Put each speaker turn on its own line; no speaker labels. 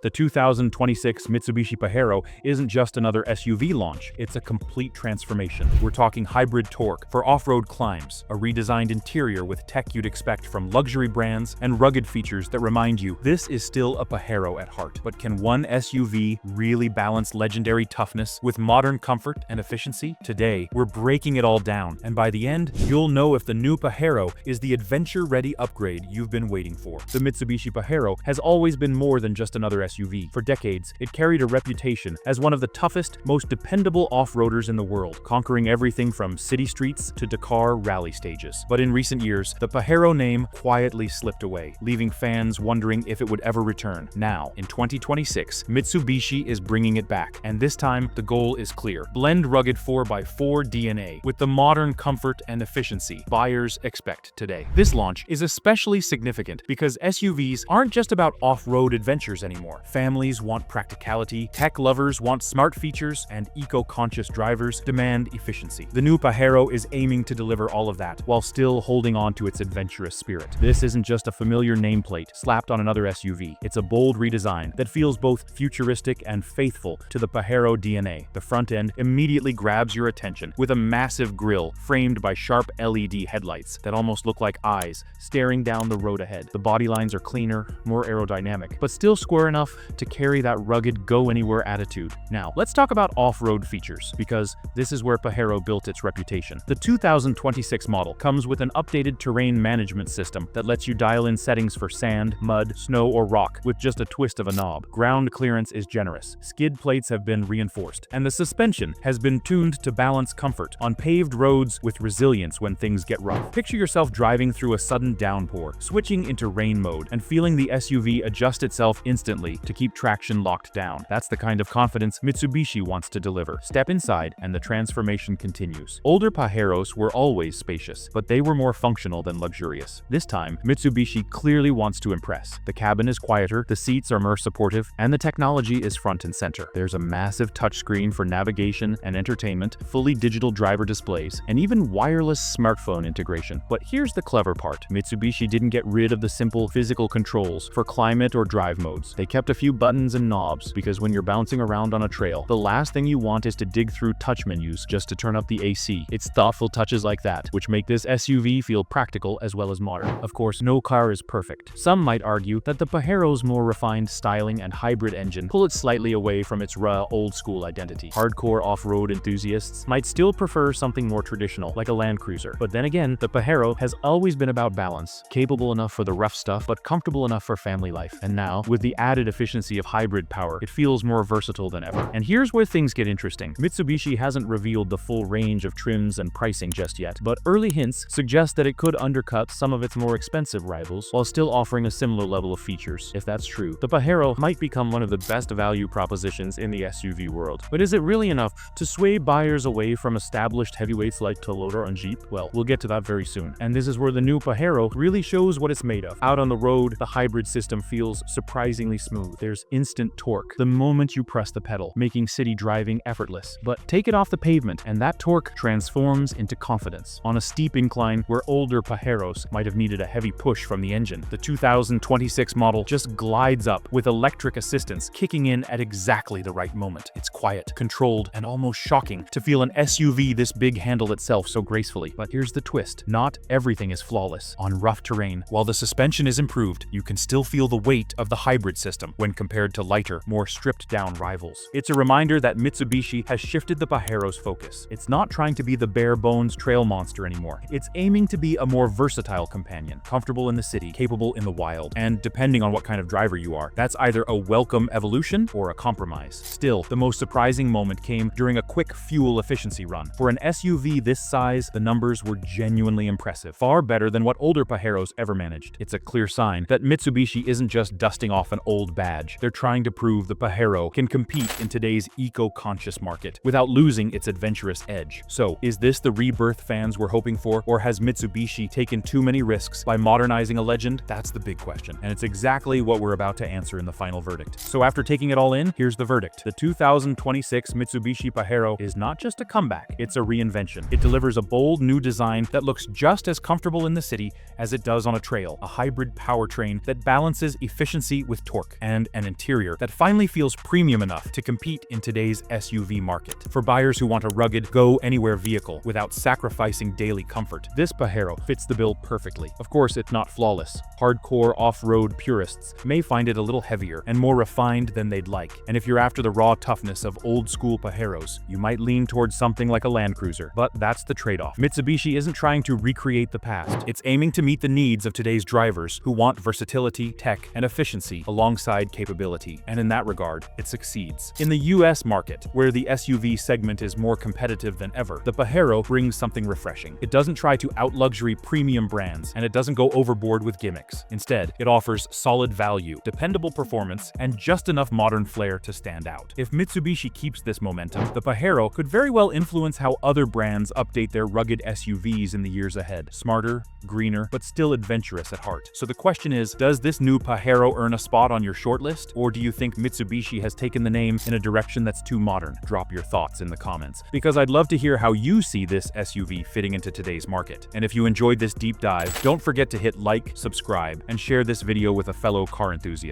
The 2026 Mitsubishi Pajero isn't just another SUV launch, it's a complete transformation. We're talking hybrid torque for off-road climbs, a redesigned interior with tech you'd expect from luxury brands, and rugged features that remind you this is still a Pajero at heart. But can one SUV really balance legendary toughness with modern comfort and efficiency? Today, we're breaking it all down, and by the end, you'll know if the new Pajero is the adventure-ready upgrade you've been waiting for. The Mitsubishi Pajero has always been more than just another SUV. For decades, it carried a reputation as one of the toughest, most dependable off-roaders in the world, conquering everything from city streets to Dakar rally stages. But in recent years, the Pajero name quietly slipped away, leaving fans wondering if it would ever return. Now, in 2026, Mitsubishi is bringing it back, and this time, the goal is clear. Blend rugged 4x4 DNA with the modern comfort and efficiency buyers expect today. This launch is especially significant because SUVs aren't just about off-road adventures anymore. Families want practicality, tech lovers want smart features, and eco-conscious drivers demand efficiency. The new Pajero is aiming to deliver all of that while still holding on to its adventurous spirit. This isn't just a familiar nameplate slapped on another SUV. It's a bold redesign that feels both futuristic and faithful to the Pajero DNA. The front end immediately grabs your attention with a massive grille framed by sharp LED headlights that almost look like eyes staring down the road ahead. The body lines are cleaner, more aerodynamic, but still square enough to carry that rugged go-anywhere attitude. Now, let's talk about off-road features, because this is where Pajero built its reputation. The 2026 model comes with an updated terrain management system that lets you dial in settings for sand, mud, snow, or rock with just a twist of a knob. Ground clearance is generous, skid plates have been reinforced, and the suspension has been tuned to balance comfort on paved roads with resilience when things get rough. Picture yourself driving through a sudden downpour, switching into rain mode, and feeling the SUV adjust itself instantly to keep traction locked down. That's the kind of confidence Mitsubishi wants to deliver. Step inside, and the transformation continues. Older Pajeros were always spacious, but they were more functional than luxurious. This time, Mitsubishi clearly wants to impress. The cabin is quieter, the seats are more supportive, and the technology is front and center. There's a massive touchscreen for navigation and entertainment, fully digital driver displays, and even wireless smartphone integration. But here's the clever part. Mitsubishi didn't get rid of the simple physical controls for climate or drive modes. They kept a few buttons and knobs, because when you're bouncing around on a trail, the last thing you want is to dig through touch menus just to turn up the AC. It's thoughtful touches like that which make this SUV feel practical as well as modern. Of course, no car is perfect. Some might argue that the Pajero's more refined styling and hybrid engine pull it slightly away from its raw, old-school identity. Hardcore off-road enthusiasts might still prefer something more traditional, like a Land Cruiser. But then again, the Pajero has always been about balance, capable enough for the rough stuff, but comfortable enough for family life. And now, with the added efficiency of hybrid power, it feels more versatile than ever. And here's where things get interesting. Mitsubishi hasn't revealed the full range of trims and pricing just yet, but early hints suggest that it could undercut some of its more expensive rivals while still offering a similar level of features. If that's true, the Pajero might become one of the best value propositions in the SUV world. But is it really enough to sway buyers away from established heavyweights like Toyota and Jeep? Well, we'll get to that very soon. And this is where the new Pajero really shows what it's made of. Out on the road, the hybrid system feels surprisingly smooth. There's instant torque the moment you press the pedal, making city driving effortless. But take it off the pavement, and that torque transforms into confidence. On a steep incline where older Pajeros might have needed a heavy push from the engine, the 2026 model just glides up with electric assistance kicking in at exactly the right moment. It's quiet, controlled, and almost shocking to feel an SUV this big handle itself so gracefully. But here's the twist. Not everything is flawless. On rough terrain, while the suspension is improved, you can still feel the weight of the hybrid system when compared to lighter, more stripped-down rivals. It's a reminder that Mitsubishi has shifted the Pajero's focus. It's not trying to be the bare-bones trail monster anymore. It's aiming to be a more versatile companion, comfortable in the city, capable in the wild, and depending on what kind of driver you are, that's either a welcome evolution or a compromise. Still, the most surprising moment came during a quick fuel efficiency run. For an SUV this size, the numbers were genuinely impressive, far better than what older Pajeros ever managed. It's a clear sign that Mitsubishi isn't just dusting off an old badge. They're trying to prove the Pajero can compete in today's eco-conscious market without losing its adventurous edge. So, is this the rebirth fans were hoping for, or has Mitsubishi taken too many risks by modernizing a legend? That's the big question, and it's exactly what we're about to answer in the final verdict. So after taking it all in, here's the verdict. The 2026 Mitsubishi Pajero is not just a comeback, it's a reinvention. It delivers a bold new design that looks just as comfortable in the city as it does on a trail, a hybrid powertrain that balances efficiency with torque. And and an interior that finally feels premium enough to compete in today's SUV market. For buyers who want a rugged, go-anywhere vehicle without sacrificing daily comfort, this Pajero fits the bill perfectly. Of course, it's not flawless. Hardcore off-road purists may find it a little heavier and more refined than they'd like. And if you're after the raw toughness of old-school Pajeros, you might lean towards something like a Land Cruiser. But that's the trade-off. Mitsubishi isn't trying to recreate the past. It's aiming to meet the needs of today's drivers who want versatility, tech, and efficiency alongside capability. And in that regard, it succeeds. In the US market, where the SUV segment is more competitive than ever, the Pajero brings something refreshing. It doesn't try to out-luxury premium brands, and it doesn't go overboard with gimmicks. Instead, it offers solid value, dependable performance, and just enough modern flair to stand out. If Mitsubishi keeps this momentum, the Pajero could very well influence how other brands update their rugged SUVs in the years ahead. Smarter, greener, but still adventurous at heart. So the question is, does this new Pajero earn a spot on your shortlist, or do you think Mitsubishi has taken the name in a direction that's too modern? Drop your thoughts in the comments, because I'd love to hear how you see this SUV fitting into today's market. And if you enjoyed this deep dive, don't forget to hit like, subscribe, and share this video with a fellow car enthusiast.